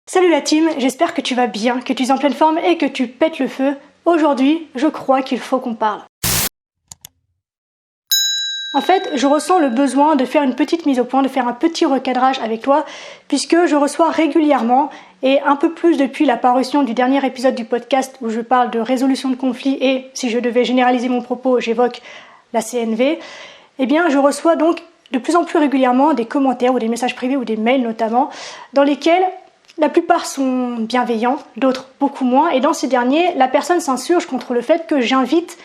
Salut la team, j'espère que tu vas bien, que tu es en pleine forme et que tu pètes le feu. Aujourd'hui, je crois qu'il faut qu'on parle. En fait, je ressens le besoin de faire une petite mise au point, de faire un petit recadrage avec toi, puisque je reçois régulièrement, et un peu plus depuis la parution du dernier épisode du podcast où je parle de résolution de conflits et, si je devais généraliser mon propos, j'évoque la CNV, eh bien je reçois donc de plus en plus régulièrement des commentaires ou des messages privés ou des mails notamment, dans lesquels la plupart sont bienveillants, d'autres beaucoup moins, et dans ces derniers, la personne s'insurge contre le fait que j'invite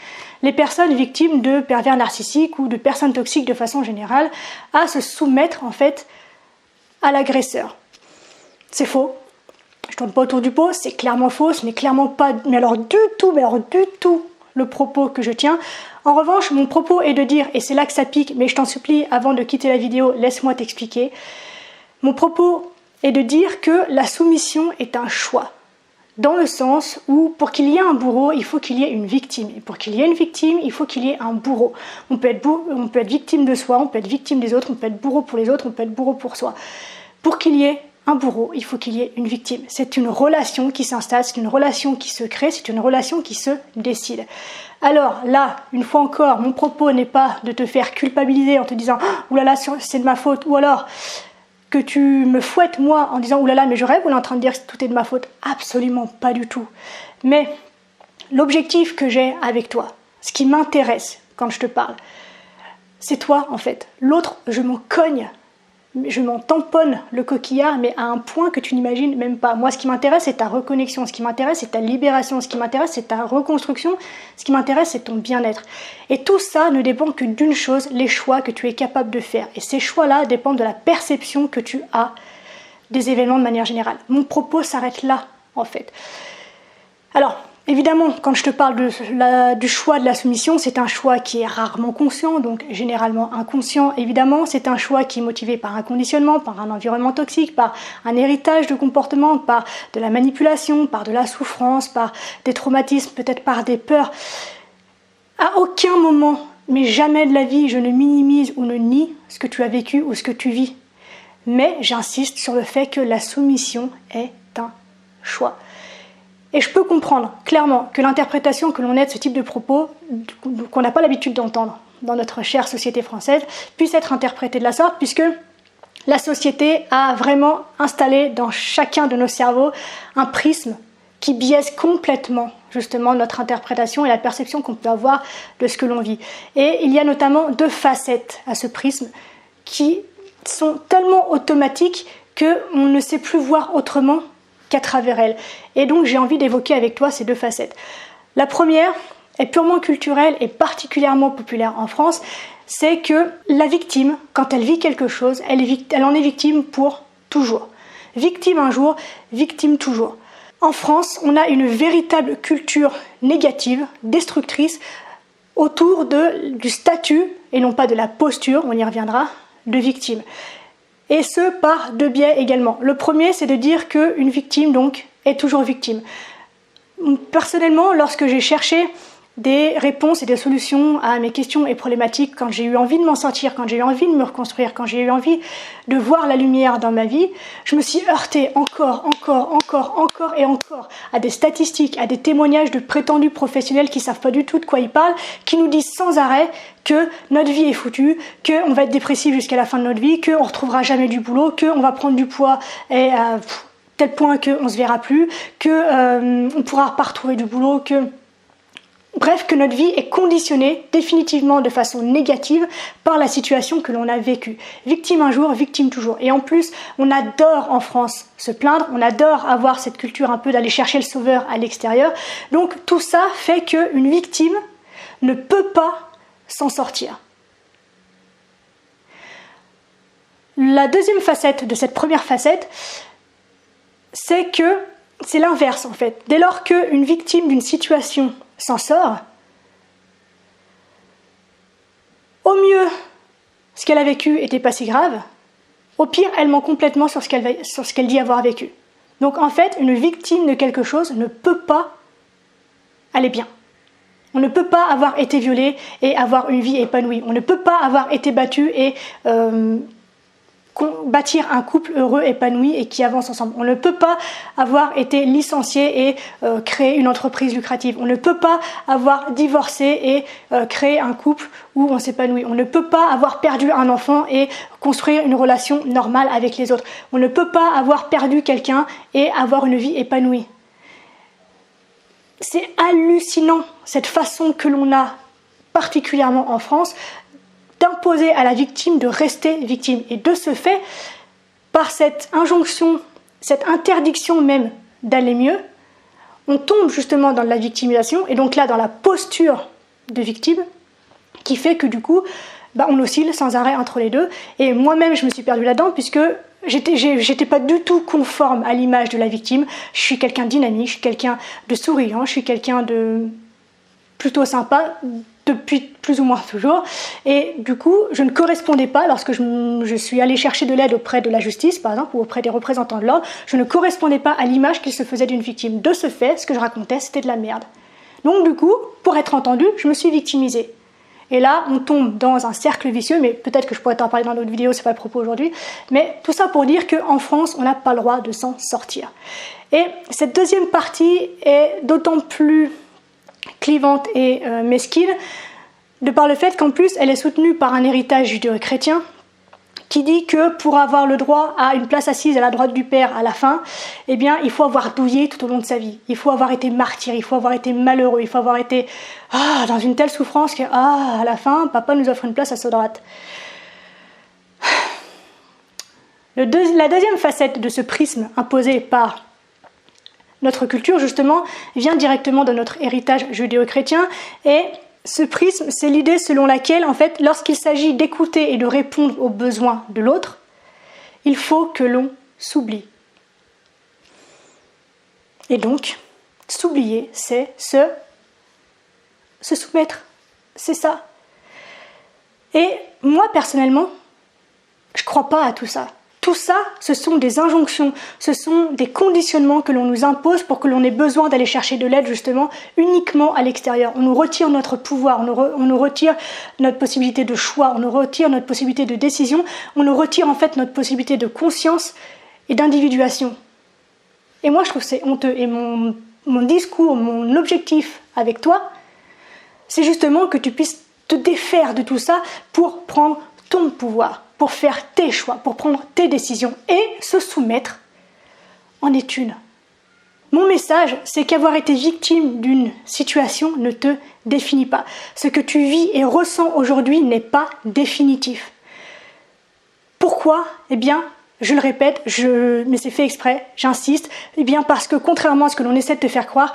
les personnes victimes de pervers narcissiques ou de personnes toxiques de façon générale à se soumettre en fait à l'agresseur. C'est faux. Je tourne pas autour du pot, c'est clairement faux, ce n'est clairement pas, mais alors du tout le propos que je tiens. En revanche, mon propos est de dire, et c'est là que ça pique, mais je t'en supplie, avant de quitter la vidéo, laisse-moi t'expliquer. Mon propos est de dire que la soumission est un choix. Dans le sens où, pour qu'il y ait un bourreau, il faut qu'il y ait une victime. Et pour qu'il y ait une victime, il faut qu'il y ait un bourreau. On peut être victime de soi, on peut être victime des autres, on peut être bourreau pour les autres, on peut être bourreau pour soi. Pour qu'il y ait un bourreau, il faut qu'il y ait une victime. C'est une relation qui s'installe, c'est une relation qui se crée, c'est une relation qui se décide. Alors là, une fois encore, mon propos n'est pas de te faire culpabiliser en te disant « oulala, c'est de ma faute » ou alors que tu me fouettes moi en disant « oulala, mais je rêve » ou en train de dire que tout est de ma faute. Absolument pas du tout. Mais l'objectif que j'ai avec toi, ce qui m'intéresse quand je te parle, c'est toi en fait. L'autre, je m'en cogne, je m'en tamponne le coquillard, mais à un point que tu n'imagines même pas. Moi, ce qui m'intéresse, c'est ta reconnexion, ce qui m'intéresse, c'est ta libération, ce qui m'intéresse, c'est ta reconstruction, ce qui m'intéresse, c'est ton bien-être. Et tout ça ne dépend que d'une chose, les choix que tu es capable de faire. Et ces choix-là dépendent de la perception que tu as des événements de manière générale. Mon propos s'arrête là, en fait. Alors, évidemment, quand je te parle du choix de la soumission, c'est un choix qui est rarement conscient, donc généralement inconscient. Évidemment, c'est un choix qui est motivé par un conditionnement, par un environnement toxique, par un héritage de comportement, par de la manipulation, par de la souffrance, par des traumatismes, peut-être par des peurs. À aucun moment, mais jamais de la vie, je ne minimise ou ne nie ce que tu as vécu ou ce que tu vis. Mais j'insiste sur le fait que la soumission est un choix. Et je peux comprendre clairement que l'interprétation que l'on ait de ce type de propos, qu'on n'a pas l'habitude d'entendre dans notre chère société française, puisse être interprétée de la sorte, puisque la société a vraiment installé dans chacun de nos cerveaux un prisme qui biaise complètement justement notre interprétation et la perception qu'on peut avoir de ce que l'on vit. Et il y a notamment deux facettes à ce prisme qui sont tellement automatiques qu'on ne sait plus voir autrement qu'à travers elles. Et donc j'ai envie d'évoquer avec toi ces deux facettes. La première est purement culturelle et particulièrement populaire en France, c'est que la victime, quand elle vit quelque chose, elle en est victime pour toujours. Victime un jour, victime toujours. En France, on a une véritable culture négative, destructrice, autour du statut, et non pas de la posture, on y reviendra, de victime. Et ce, par deux biais également. Le premier, c'est de dire qu'une victime, donc, est toujours victime. Personnellement, lorsque j'ai cherché des réponses et des solutions à mes questions et problématiques, quand j'ai eu envie de m'en sortir, quand j'ai eu envie de me reconstruire, quand j'ai eu envie de voir la lumière dans ma vie, je me suis heurtée encore et encore à des statistiques, à des témoignages de prétendus professionnels qui savent pas du tout de quoi ils parlent, qui nous disent sans arrêt que notre vie est foutue, qu'on va être dépressif jusqu'à la fin de notre vie, qu'on retrouvera jamais du boulot, qu'on va prendre du poids et tel point qu'on se verra plus, qu'on pourra pas retrouver du boulot, Bref, que notre vie est conditionnée définitivement de façon négative par la situation que l'on a vécue. Victime un jour, victime toujours. Et en plus, on adore en France se plaindre, on adore avoir cette culture un peu d'aller chercher le sauveur à l'extérieur. Donc tout ça fait qu'une victime ne peut pas s'en sortir. La deuxième facette de cette première facette, c'est que c'est l'inverse en fait. Dès lors qu'une victime d'une situation s'en sort, au mieux, ce qu'elle a vécu n'était pas si grave, au pire, elle ment complètement sur ce qu'elle dit avoir vécu. Donc en fait, une victime de quelque chose ne peut pas aller bien. On ne peut pas avoir été violé et avoir une vie épanouie. On ne peut pas avoir été battu et bâtir un couple heureux, épanoui et qui avance ensemble. On ne peut pas avoir été licencié et créer une entreprise lucrative. On ne peut pas avoir divorcé et créer un couple où on s'épanouit. On ne peut pas avoir perdu un enfant et construire une relation normale avec les autres. On ne peut pas avoir perdu quelqu'un et avoir une vie épanouie. C'est hallucinant cette façon que l'on a, particulièrement en France, d'imposer à la victime de rester victime. Et de ce fait, par cette injonction, cette interdiction même d'aller mieux, on tombe justement dans la victimisation et donc là dans la posture de victime qui fait que du coup, on oscille sans arrêt entre les deux. Et moi-même, je me suis perdue là-dedans puisque j'étais pas du tout conforme à l'image de la victime. Je suis quelqu'un de dynamique, je suis quelqu'un de souriant, je suis quelqu'un de plutôt sympa depuis plus ou moins toujours. Et du coup, je ne correspondais pas, lorsque je suis allée chercher de l'aide auprès de la justice, par exemple, ou auprès des représentants de l'ordre, je ne correspondais pas à l'image qu'il se faisait d'une victime. De ce fait, ce que je racontais, c'était de la merde. Donc du coup, pour être entendue, je me suis victimisée. Et là, on tombe dans un cercle vicieux, mais peut-être que je pourrais t'en parler dans d'autres vidéos, c'est pas le propos aujourd'hui. Mais tout ça pour dire qu'en France, on n'a pas le droit de s'en sortir. Et cette deuxième partie est d'autant plus clivante et mesquine, de par le fait qu'en plus, elle est soutenue par un héritage judéo-chrétien qui dit que pour avoir le droit à une place assise à la droite du Père à la fin, eh bien, il faut avoir douillé tout au long de sa vie. Il faut avoir été martyr, il faut avoir été malheureux, il faut avoir été dans une telle souffrance que à la fin, papa nous offre une place à sa droite. La deuxième facette de ce prisme imposé par notre culture, justement, vient directement de notre héritage judéo-chrétien. Et ce prisme, c'est l'idée selon laquelle, en fait, lorsqu'il s'agit d'écouter et de répondre aux besoins de l'autre, il faut que l'on s'oublie. Et donc, s'oublier, c'est se soumettre. C'est ça. Et moi, personnellement, je ne crois pas à tout ça. Tout ça, ce sont des injonctions, ce sont des conditionnements que l'on nous impose pour que l'on ait besoin d'aller chercher de l'aide justement uniquement à l'extérieur. On nous retire notre pouvoir, on nous retire notre possibilité de choix, on nous retire notre possibilité de décision, on nous retire en fait notre possibilité de conscience et d'individuation. Et moi je trouve que c'est honteux. Et mon discours, mon objectif avec toi, c'est justement que tu puisses te défaire de tout ça pour prendre ton pouvoir, pour faire tes choix, pour prendre tes décisions et se soumettre en est une. Mon message, c'est qu'avoir été victime d'une situation ne te définit pas. Ce que tu vis et ressens aujourd'hui n'est pas définitif. Pourquoi ? Eh bien, je le répète, mais c'est fait exprès, j'insiste, eh bien parce que contrairement à ce que l'on essaie de te faire croire,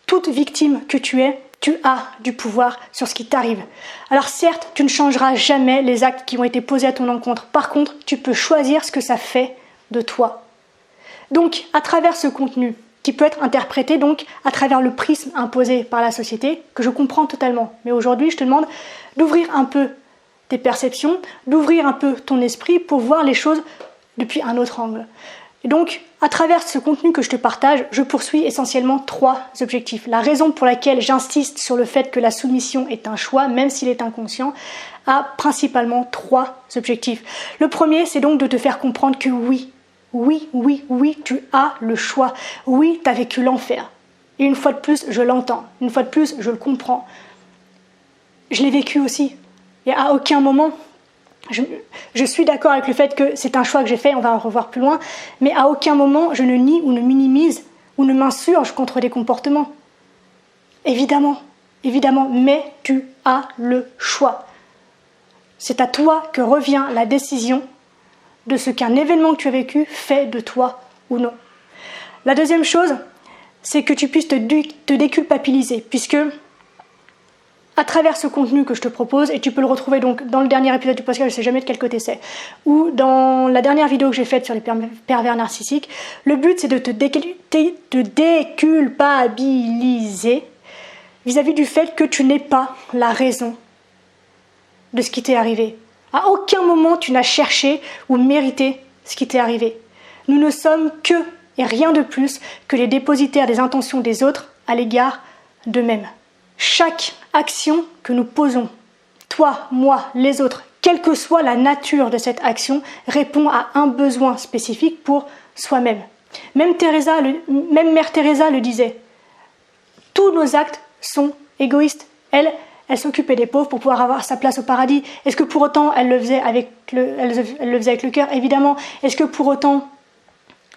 toute victime que tu es, tu as du pouvoir sur ce qui t'arrive. Alors certes, tu ne changeras jamais les actes qui ont été posés à ton encontre. Par contre, tu peux choisir ce que ça fait de toi. Donc, à travers ce contenu, qui peut être interprété donc à travers le prisme imposé par la société, que je comprends totalement. Mais aujourd'hui, je te demande d'ouvrir un peu tes perceptions, d'ouvrir un peu ton esprit pour voir les choses depuis un autre angle. Et donc, à travers ce contenu que je te partage, je poursuis essentiellement 3 objectifs. La raison pour laquelle j'insiste sur le fait que la soumission est un choix, même s'il est inconscient, a principalement 3 objectifs. Le premier, c'est donc de te faire comprendre que oui, tu as le choix. Oui, tu as vécu l'enfer. Et une fois de plus, je l'entends. Une fois de plus, je le comprends. Je l'ai vécu aussi. Et à aucun moment... Je suis d'accord avec le fait que c'est un choix que j'ai fait, on va en revoir plus loin, mais à aucun moment je ne nie ou ne minimise ou ne m'insurge contre des comportements. Évidemment, mais tu as le choix. C'est à toi que revient la décision de ce qu'un événement que tu as vécu fait de toi ou non. La deuxième chose, c'est que tu puisses te déculpabiliser, puisque à travers ce contenu que je te propose, et tu peux le retrouver donc dans le dernier épisode du podcast, je ne sais jamais de quel côté c'est, ou dans la dernière vidéo que j'ai faite sur les pervers narcissiques, le but c'est de te déculpabiliser vis-à-vis du fait que tu n'es pas la raison de ce qui t'est arrivé. À aucun moment tu n'as cherché ou mérité ce qui t'est arrivé. Nous ne sommes que, et rien de plus, que les dépositaires des intentions des autres à l'égard d'eux-mêmes. Chaque action que nous posons, toi, moi, les autres, quelle que soit la nature de cette action, répond à un besoin spécifique pour soi-même. Même Mère Teresa le disait. Tous nos actes sont égoïstes. Elle s'occupait des pauvres pour pouvoir avoir sa place au paradis. Est-ce que pour autant elle le faisait avec le cœur? Évidemment. Est-ce que pour autant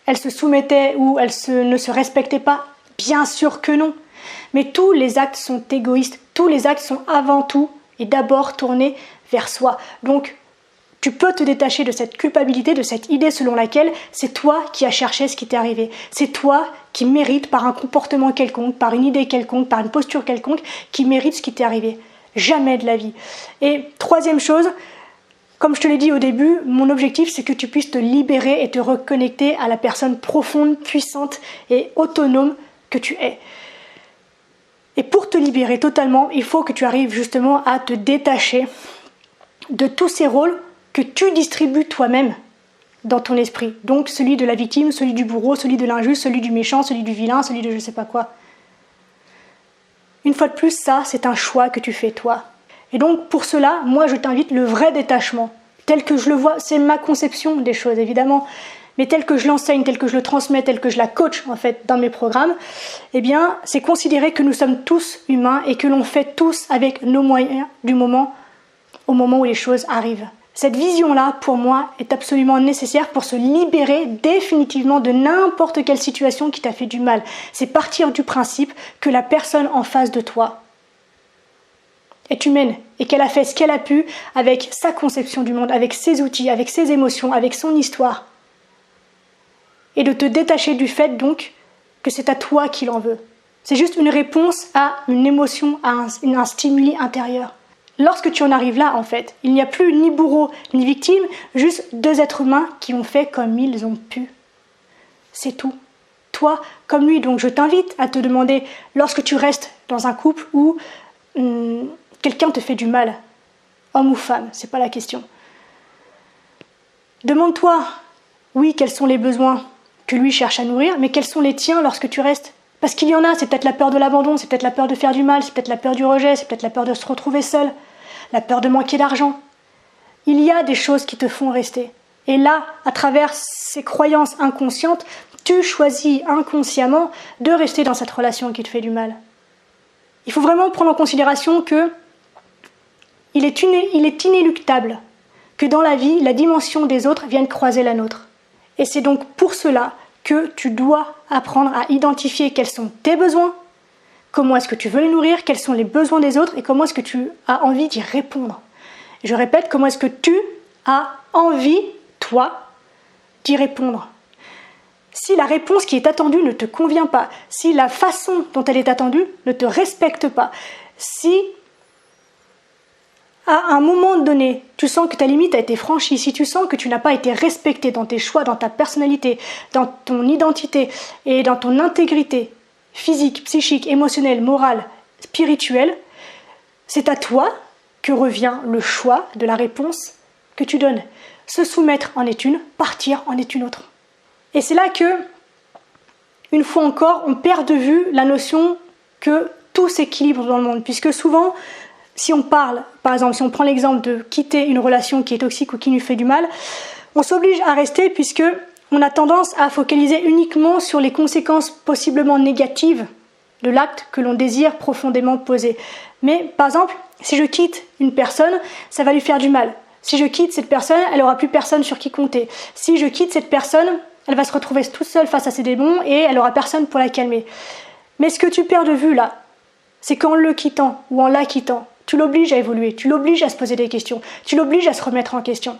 elle se soumettait ou ne se respectait pas? Bien sûr que non. Mais tous les actes sont égoïstes. Tous les actes sont avant tout et d'abord tournés vers soi. Donc, tu peux te détacher de cette culpabilité, de cette idée selon laquelle c'est toi qui as cherché ce qui t'est arrivé. C'est toi qui mérites par un comportement quelconque, par une idée quelconque, par une posture quelconque, qui mérite ce qui t'est arrivé. Jamais de la vie. Et troisième chose, comme je te l'ai dit au début, mon objectif c'est que tu puisses te libérer et te reconnecter à la personne profonde, puissante et autonome que tu es. Et pour te libérer totalement, il faut que tu arrives justement à te détacher de tous ces rôles que tu distribues toi-même dans ton esprit. Donc celui de la victime, celui du bourreau, celui de l'injuste, celui du méchant, celui du vilain, celui de je ne sais pas quoi. Une fois de plus, ça, c'est un choix que tu fais toi. Et donc pour cela, moi je t'invite le vrai détachement, tel que je le vois, c'est ma conception des choses évidemment, mais tel que je l'enseigne, tel que je le transmets, tel que je la coach en fait dans mes programmes, eh bien c'est considérer que nous sommes tous humains et que l'on fait tous avec nos moyens du moment au moment où les choses arrivent. Cette vision-là, pour moi, est absolument nécessaire pour se libérer définitivement de n'importe quelle situation qui t'a fait du mal. C'est partir du principe que la personne en face de toi est humaine et qu'elle a fait ce qu'elle a pu avec sa conception du monde, avec ses outils, avec ses émotions, avec son histoire. Et de te détacher du fait donc que c'est à toi qu'il en veut. C'est juste une réponse à une émotion, à un stimuli intérieur. Lorsque tu en arrives là, en fait, il n'y a plus ni bourreau ni victime, juste deux êtres humains qui ont fait comme ils ont pu. C'est tout. Toi, comme lui, donc je t'invite à te demander, lorsque tu restes dans un couple où quelqu'un te fait du mal, homme ou femme, c'est pas la question. Demande-toi, oui, quels sont les besoins que lui cherche à nourrir, mais quels sont les tiens lorsque tu restes? Parce qu'il y en a, c'est peut-être la peur de l'abandon, c'est peut-être la peur de faire du mal, c'est peut-être la peur du rejet, c'est peut-être la peur de se retrouver seul, la peur de manquer d'argent. Il y a des choses qui te font rester. Et là, à travers ces croyances inconscientes, tu choisis inconsciemment de rester dans cette relation qui te fait du mal. Il faut vraiment prendre en considération que il est inéluctable que dans la vie, la dimension des autres vienne croiser la nôtre. Et c'est donc pour cela que tu dois apprendre à identifier quels sont tes besoins, comment est-ce que tu veux les nourrir, quels sont les besoins des autres et comment est-ce que tu as envie d'y répondre. Je répète, comment est-ce que tu as envie, toi, d'y répondre. Si la réponse qui est attendue ne te convient pas, si la façon dont elle est attendue ne te respecte pas, si à un moment donné, tu sens que ta limite a été franchie, si tu sens que tu n'as pas été respecté dans tes choix, dans ta personnalité, dans ton identité et dans ton intégrité physique, psychique, émotionnelle, morale, spirituelle, c'est à toi que revient le choix de la réponse que tu donnes. Se soumettre en est une, partir en est une autre. Et c'est là que, une fois encore, on perd de vue la notion que tout s'équilibre dans le monde, puisque souvent, si on parle, par exemple, si on prend l'exemple de quitter une relation qui est toxique ou qui nous fait du mal, on s'oblige à rester puisque on a tendance à focaliser uniquement sur les conséquences possiblement négatives de l'acte que l'on désire profondément poser. Mais par exemple, si je quitte une personne, ça va lui faire du mal. Si je quitte cette personne, elle n'aura plus personne sur qui compter. Si je quitte cette personne, elle va se retrouver toute seule face à ses démons et elle n'aura personne pour la calmer. Mais ce que tu perds de vue là, c'est qu'en le quittant ou en la quittant, tu l'obliges à évoluer, tu l'obliges à se poser des questions, tu l'obliges à se remettre en question.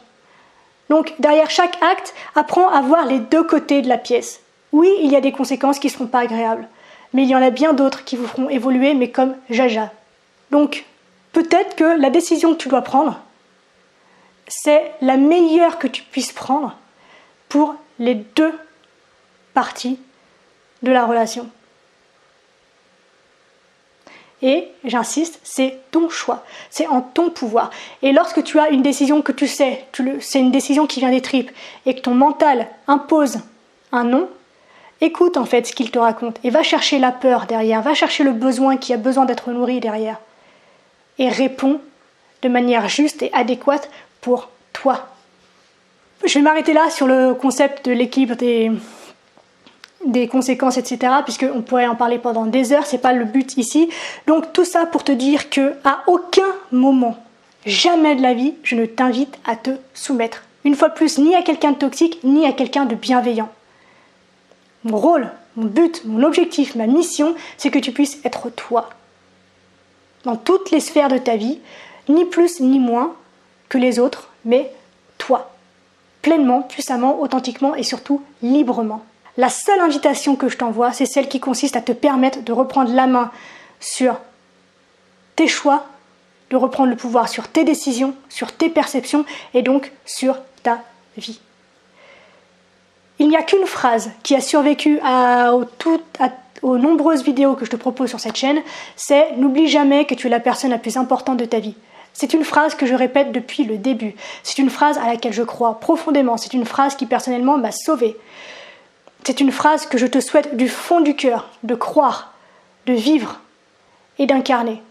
Donc, derrière chaque acte, apprends à voir les deux côtés de la pièce. Oui, il y a des conséquences qui ne seront pas agréables, mais il y en a bien d'autres qui vous feront évoluer, mais comme jaja. Donc, peut-être que la décision que tu dois prendre, c'est la meilleure que tu puisses prendre pour les deux parties de la relation. Et, j'insiste, c'est ton choix, c'est en ton pouvoir. Et lorsque tu as une décision que tu sais, c'est une décision qui vient des tripes, et que ton mental impose un non, écoute en fait ce qu'il te raconte, et va chercher la peur derrière, va chercher le besoin qui a besoin d'être nourri derrière, et réponds de manière juste et adéquate pour toi. Je vais m'arrêter là sur le concept de l'équilibre des conséquences, etc. puisqu'on pourrait en parler pendant des heures, c'est pas le but ici. Donc tout ça pour te dire que à aucun moment, jamais de la vie, je ne t'invite à te soumettre. Une fois de plus, ni à quelqu'un de toxique, ni à quelqu'un de bienveillant. Mon rôle, mon but, mon objectif, ma mission, c'est que tu puisses être toi. Dans toutes les sphères de ta vie, ni plus ni moins que les autres, mais toi. Pleinement, puissamment, authentiquement et surtout librement. La seule invitation que je t'envoie, c'est celle qui consiste à te permettre de reprendre la main sur tes choix, de reprendre le pouvoir sur tes décisions, sur tes perceptions et donc sur ta vie. Il n'y a qu'une phrase qui a survécu aux nombreuses vidéos que je te propose sur cette chaîne, c'est « N'oublie jamais que tu es la personne la plus importante de ta vie ». C'est une phrase que je répète depuis le début. C'est une phrase à laquelle je crois profondément. C'est une phrase qui personnellement m'a sauvée. C'est une phrase que je te souhaite du fond du cœur de croire, de vivre et d'incarner.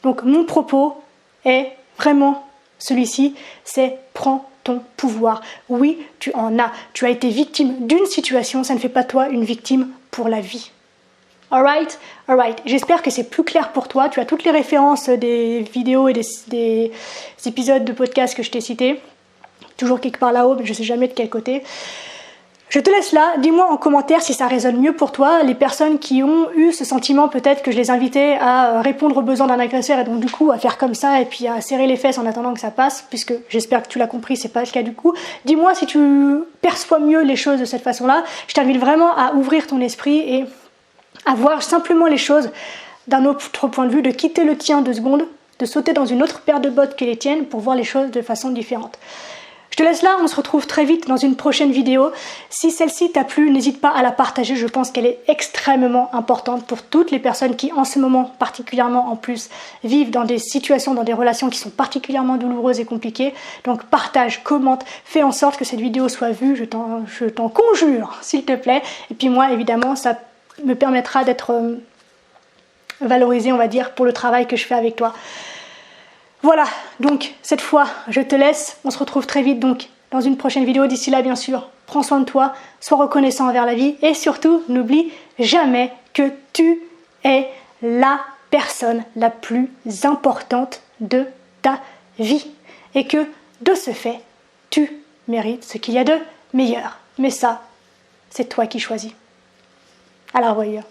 Donc mon propos est vraiment celui-ci, c'est prends ton pouvoir. Oui, tu en as. Tu as été victime d'une situation, ça ne fait pas toi une victime pour la vie. Alright. J'espère que c'est plus clair pour toi. Tu as toutes les références des vidéos et des épisodes de podcast que je t'ai cités. Toujours quelque part là-haut, mais je ne sais jamais de quel côté. Je te laisse là, dis-moi en commentaire si ça résonne mieux pour toi, les personnes qui ont eu ce sentiment peut-être que je les invitais à répondre aux besoins d'un agresseur et donc du coup à faire comme ça et puis à serrer les fesses en attendant que ça passe, puisque j'espère que tu l'as compris, c'est pas le cas du coup. Dis-moi si tu perçois mieux les choses de cette façon-là. Je t'invite vraiment à ouvrir ton esprit et à voir simplement les choses d'un autre point de vue, de quitter le tien 2 secondes, de sauter dans une autre paire de bottes que les tiennes pour voir les choses de façon différente. Je te laisse là, on se retrouve très vite dans une prochaine vidéo. Si celle-ci t'a plu, n'hésite pas à la partager, je pense qu'elle est extrêmement importante pour toutes les personnes qui en ce moment particulièrement en plus vivent dans des situations, dans des relations qui sont particulièrement douloureuses et compliquées. Donc partage, commente, fais en sorte que cette vidéo soit vue, je t'en conjure s'il te plaît. Et puis moi évidemment ça me permettra d'être valorisée on va dire pour le travail que je fais avec toi. Voilà, donc cette fois, je te laisse. On se retrouve très vite donc dans une prochaine vidéo. D'ici là, bien sûr, prends soin de toi, sois reconnaissant envers la vie et surtout, n'oublie jamais que tu es la personne la plus importante de ta vie et que de ce fait, tu mérites ce qu'il y a de meilleur. Mais ça, c'est toi qui choisis. À la revoyure.